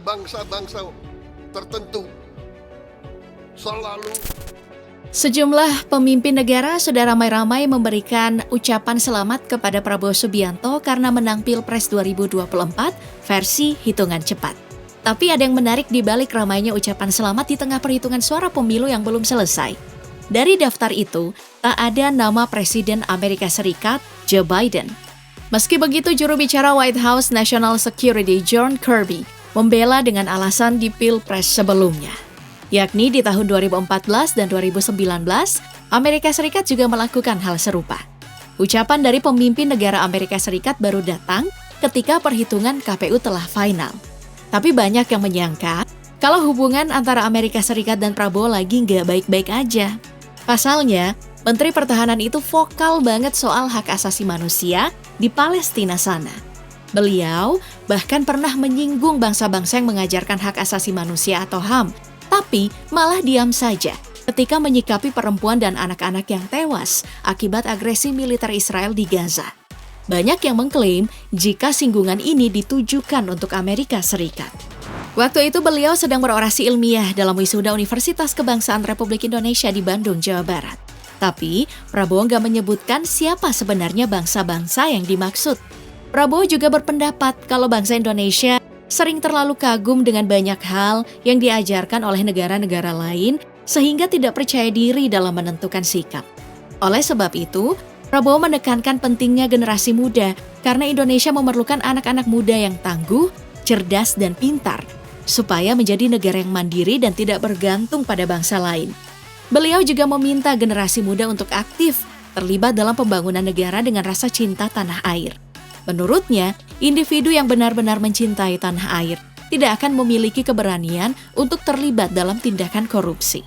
bangsa-bangsa tertentu selalu. Sejumlah pemimpin negara sudah ramai-ramai memberikan ucapan selamat kepada Prabowo Subianto karena menang Pilpres 2024 versi hitungan cepat. Tapi ada yang menarik di balik ramainya ucapan selamat di tengah perhitungan suara pemilu yang belum selesai. Dari daftar itu, tak ada nama Presiden Amerika Serikat, Joe Biden. Meski begitu, juru bicara White House National Security John Kirby membela dengan alasan di Pilpres sebelumnya. Yakni di tahun 2014 dan 2019, Amerika Serikat juga melakukan hal serupa. Ucapan dari pemimpin negara Amerika Serikat baru datang ketika perhitungan KPU telah final. Tapi banyak yang menyangka kalau hubungan antara Amerika Serikat dan Prabowo lagi nggak baik-baik aja. Pasalnya, Menteri Pertahanan itu vokal banget soal hak asasi manusia di Palestina sana. Beliau bahkan pernah menyinggung bangsa-bangsa yang mengajarkan hak asasi manusia atau HAM, tapi malah diam saja ketika menyikapi perempuan dan anak-anak yang tewas akibat agresi militer Israel di Gaza. Banyak yang mengklaim jika singgungan ini ditujukan untuk Amerika Serikat. Waktu itu beliau sedang berorasi ilmiah dalam wisuda Universitas Kebangsaan Republik Indonesia di Bandung, Jawa Barat. Tapi Prabowo nggak menyebutkan siapa sebenarnya bangsa-bangsa yang dimaksud. Prabowo juga berpendapat kalau bangsa Indonesia sering terlalu kagum dengan banyak hal yang diajarkan oleh negara-negara lain sehingga tidak percaya diri dalam menentukan sikap. Oleh sebab itu, Prabowo menekankan pentingnya generasi muda karena Indonesia memerlukan anak-anak muda yang tangguh, cerdas, dan pintar supaya menjadi negara yang mandiri dan tidak bergantung pada bangsa lain. Beliau juga meminta generasi muda untuk aktif terlibat dalam pembangunan negara dengan rasa cinta tanah air. Menurutnya, individu yang benar-benar mencintai tanah air tidak akan memiliki keberanian untuk terlibat dalam tindakan korupsi.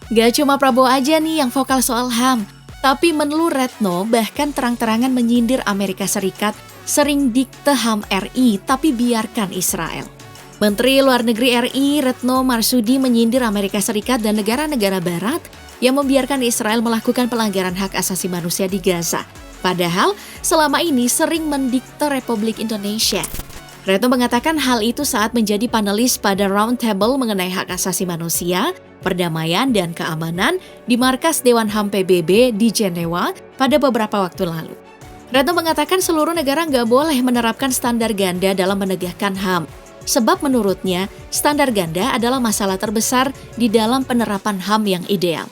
Gak cuma Prabowo aja nih yang vokal soal HAM, tapi Menlu Retno bahkan terang-terangan menyindir Amerika Serikat sering dikte HAM RI tapi biarkan Israel. Menteri Luar Negeri RI Retno Marsudi menyindir Amerika Serikat dan negara-negara Barat yang membiarkan Israel melakukan pelanggaran hak asasi manusia di Gaza. Padahal selama ini sering mendikte Republik Indonesia. Retno mengatakan hal itu saat menjadi panelis pada roundtable mengenai hak asasi manusia, perdamaian, dan keamanan di markas Dewan HAM PBB di Jenewa pada beberapa waktu lalu. Retno mengatakan seluruh negara nggak boleh menerapkan standar ganda dalam menegakkan HAM. Sebab menurutnya, standar ganda adalah masalah terbesar di dalam penerapan HAM yang ideal.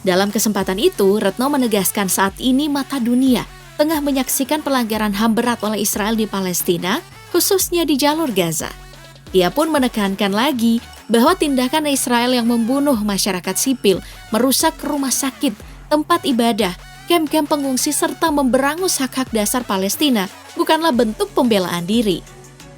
Dalam kesempatan itu, Retno menegaskan saat ini mata dunia tengah menyaksikan pelanggaran HAM berat oleh Israel di Palestina, khususnya di jalur Gaza. Ia pun menekankan lagi bahwa tindakan Israel yang membunuh masyarakat sipil, merusak rumah sakit, tempat ibadah, kem-kem pengungsi serta memberangus hak-hak dasar Palestina bukanlah bentuk pembelaan diri.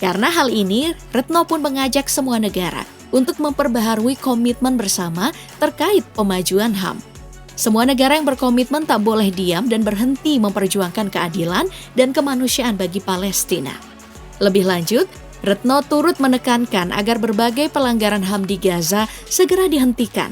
Karena hal ini, Retno pun mengajak semua negara untuk memperbaharui komitmen bersama terkait pemajuan HAM. Semua negara yang berkomitmen tak boleh diam dan berhenti memperjuangkan keadilan dan kemanusiaan bagi Palestina. Lebih lanjut, Retno turut menekankan agar berbagai pelanggaran HAM di Gaza segera dihentikan.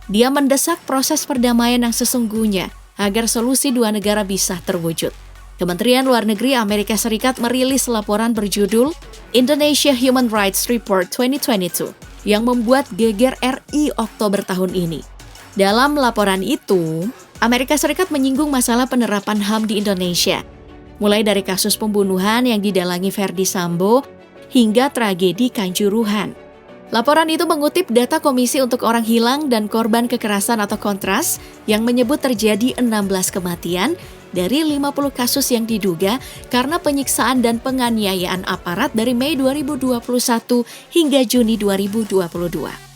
Dia mendesak proses perdamaian yang sesungguhnya agar solusi dua negara bisa terwujud. Kementerian Luar Negeri Amerika Serikat merilis laporan berjudul Indonesia Human Rights Report 2022 yang membuat geger RI Oktober tahun ini. Dalam laporan itu, Amerika Serikat menyinggung masalah penerapan HAM di Indonesia, mulai dari kasus pembunuhan yang didalangi Verdi Sambo hingga tragedi Kanjuruhan. Laporan itu mengutip data Komisi untuk Orang Hilang dan Korban Kekerasan atau Kontras yang menyebut terjadi 16 kematian dari 50 kasus yang diduga karena penyiksaan dan penganiayaan aparat dari Mei 2021 hingga Juni 2022.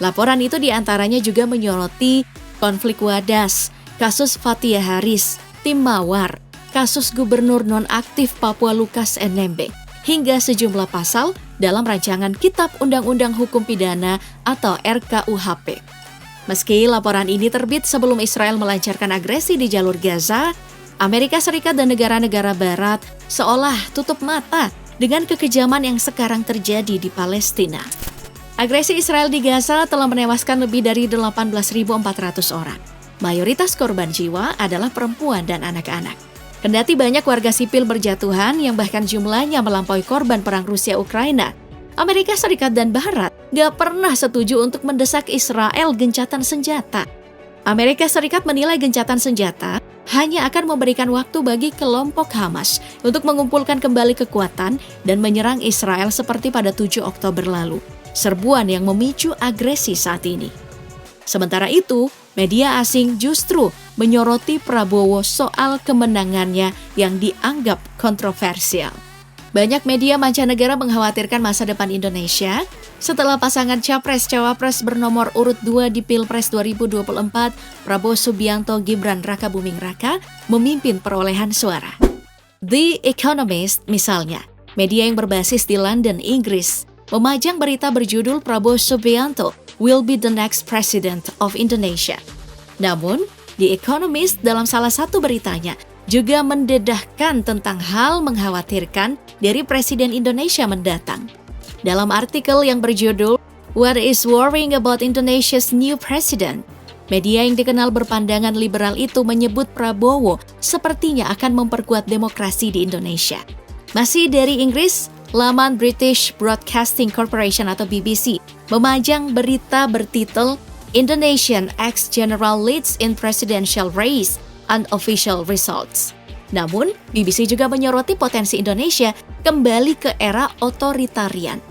Laporan itu diantaranya juga menyoroti konflik Wadas, kasus Fathia Haris, Tim Mawar, kasus Gubernur nonaktif Papua Lukas NMB, hingga sejumlah pasal dalam rancangan Kitab Undang-Undang Hukum Pidana atau RKUHP. Meski laporan ini terbit sebelum Israel melancarkan agresi di jalur Gaza, Amerika Serikat dan negara-negara Barat seolah tutup mata dengan kekejaman yang sekarang terjadi di Palestina. Agresi Israel di Gaza telah menewaskan lebih dari 18.400 orang. Mayoritas korban jiwa adalah perempuan dan anak-anak. Kendati banyak warga sipil berjatuhan yang bahkan jumlahnya melampaui korban perang Rusia-Ukraina, Amerika Serikat dan Barat gak pernah setuju untuk mendesak Israel gencatan senjata. Amerika Serikat menilai gencatan senjata hanya akan memberikan waktu bagi kelompok Hamas untuk mengumpulkan kembali kekuatan dan menyerang Israel seperti pada 7 Oktober lalu. Serbuan yang memicu agresi saat ini. Sementara itu, media asing justru menyoroti Prabowo soal kemenangannya yang dianggap kontroversial. Banyak media mancanegara mengkhawatirkan masa depan Indonesia setelah pasangan Capres-Cawapres bernomor urut 2 di Pilpres 2024, Prabowo Subianto Gibran Rakabuming Raka, memimpin perolehan suara. The Economist misalnya, media yang berbasis di London, Inggris, memajang berita berjudul Prabowo Subianto will be the next president of Indonesia. Namun, The Economist dalam salah satu beritanya juga mendedahkan tentang hal mengkhawatirkan dari Presiden Indonesia mendatang. Dalam artikel yang berjudul What is Worrying About Indonesia's New President? Media yang dikenal berpandangan liberal itu menyebut Prabowo sepertinya akan memperkuat demokrasi di Indonesia. Masih dari Inggris, laman British Broadcasting Corporation atau BBC memajang berita bertitel Indonesian ex-general leads in presidential race, unofficial results. Namun, BBC juga menyoroti potensi Indonesia kembali ke era otoritarian.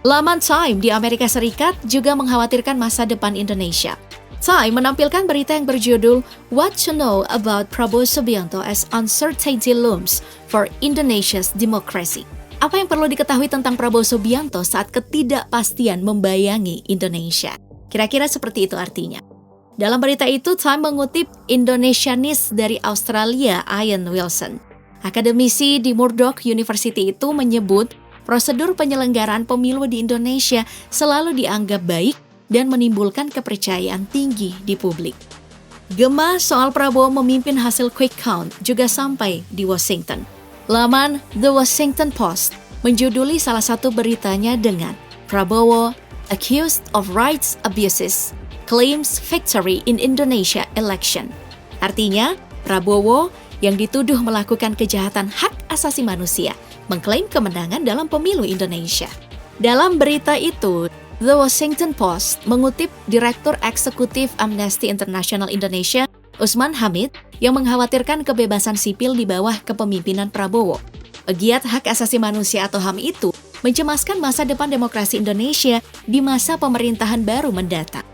Laman Time di Amerika Serikat juga mengkhawatirkan masa depan Indonesia. Time menampilkan berita yang berjudul What to Know About Prabowo Subianto as Uncertainty Looms for Indonesia's Democracy. Apa yang perlu diketahui tentang Prabowo Subianto saat ketidakpastian membayangi Indonesia? Kira-kira seperti itu artinya. Dalam berita itu, Time mengutip Indonesianis dari Australia, Ian Wilson. Akademisi di Murdoch University itu menyebut prosedur penyelenggaraan pemilu di Indonesia selalu dianggap baik dan menimbulkan kepercayaan tinggi di publik. Gema soal Prabowo memimpin hasil quick count juga sampai di Washington. Laman The Washington Post menjuduli salah satu beritanya dengan Prabowo accused of rights abuses, claims victory in Indonesia election. Artinya, Prabowo yang dituduh melakukan kejahatan hak asasi manusia mengklaim kemenangan dalam pemilu Indonesia. Dalam berita itu, The Washington Post mengutip Direktur Eksekutif Amnesty International Indonesia, Usman Hamid, yang mengkhawatirkan kebebasan sipil di bawah kepemimpinan Prabowo. Pegiat hak asasi manusia atau HAM itu mencemaskan masa depan demokrasi Indonesia di masa pemerintahan baru mendatang.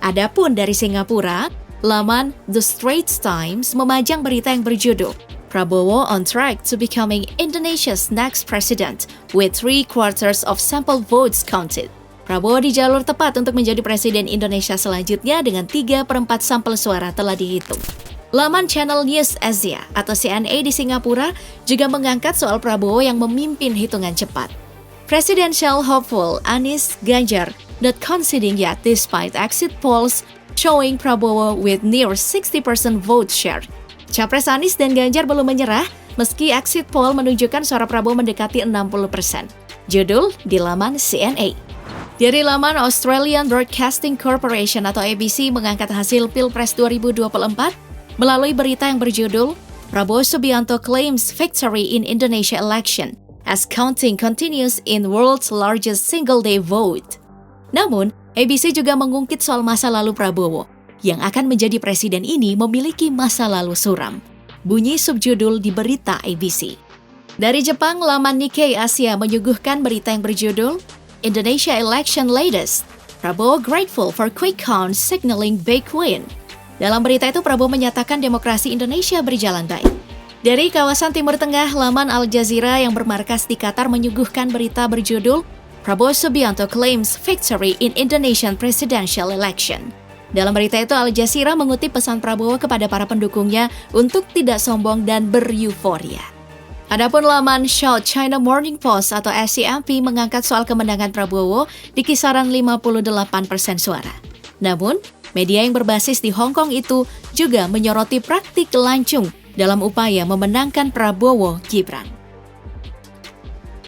Adapun dari Singapura, laman The Straits Times memajang berita yang berjudul Prabowo on track to becoming Indonesia's next president with 3/4 of sample votes counted. Prabowo di jalur tepat untuk menjadi presiden Indonesia selanjutnya dengan 3/4 sampel suara telah dihitung. Laman Channel News Asia atau CNA di Singapura juga mengangkat soal Prabowo yang memimpin hitungan cepat. Presidential hopeful Anies Ganjar not conceding yet despite exit polls showing Prabowo with near 60% vote share. Capres Anies dan Ganjar belum menyerah meski exit poll menunjukkan suara Prabowo mendekati 60%. Judul di laman CNA. Dari laman Australian Broadcasting Corporation atau ABC mengangkat hasil Pilpres 2024 melalui berita yang berjudul Prabowo Subianto claims victory in Indonesia election as counting continues in world's largest single-day vote. Namun, ABC juga mengungkit soal masa lalu Prabowo, yang akan menjadi presiden ini memiliki masa lalu suram. Bunyi subjudul di berita ABC. Dari Jepang, laman Nikkei Asia menyuguhkan berita yang berjudul Indonesia Election Latest, Prabowo grateful for quick count signaling big win. Dalam berita itu, Prabowo menyatakan demokrasi Indonesia berjalan baik. Dari kawasan Timur Tengah, laman Al Jazeera yang bermarkas di Qatar menyuguhkan berita berjudul Prabowo Subianto claims victory in Indonesian presidential election. Dalam berita itu, Al Jazeera mengutip pesan Prabowo kepada para pendukungnya untuk tidak sombong dan beryuforia. Adapun laman South China Morning Post atau SCMP mengangkat soal kemenangan Prabowo di kisaran 58% suara. Namun, media yang berbasis di Hong Kong itu juga menyoroti praktik lancung dalam upaya memenangkan Prabowo Gibran.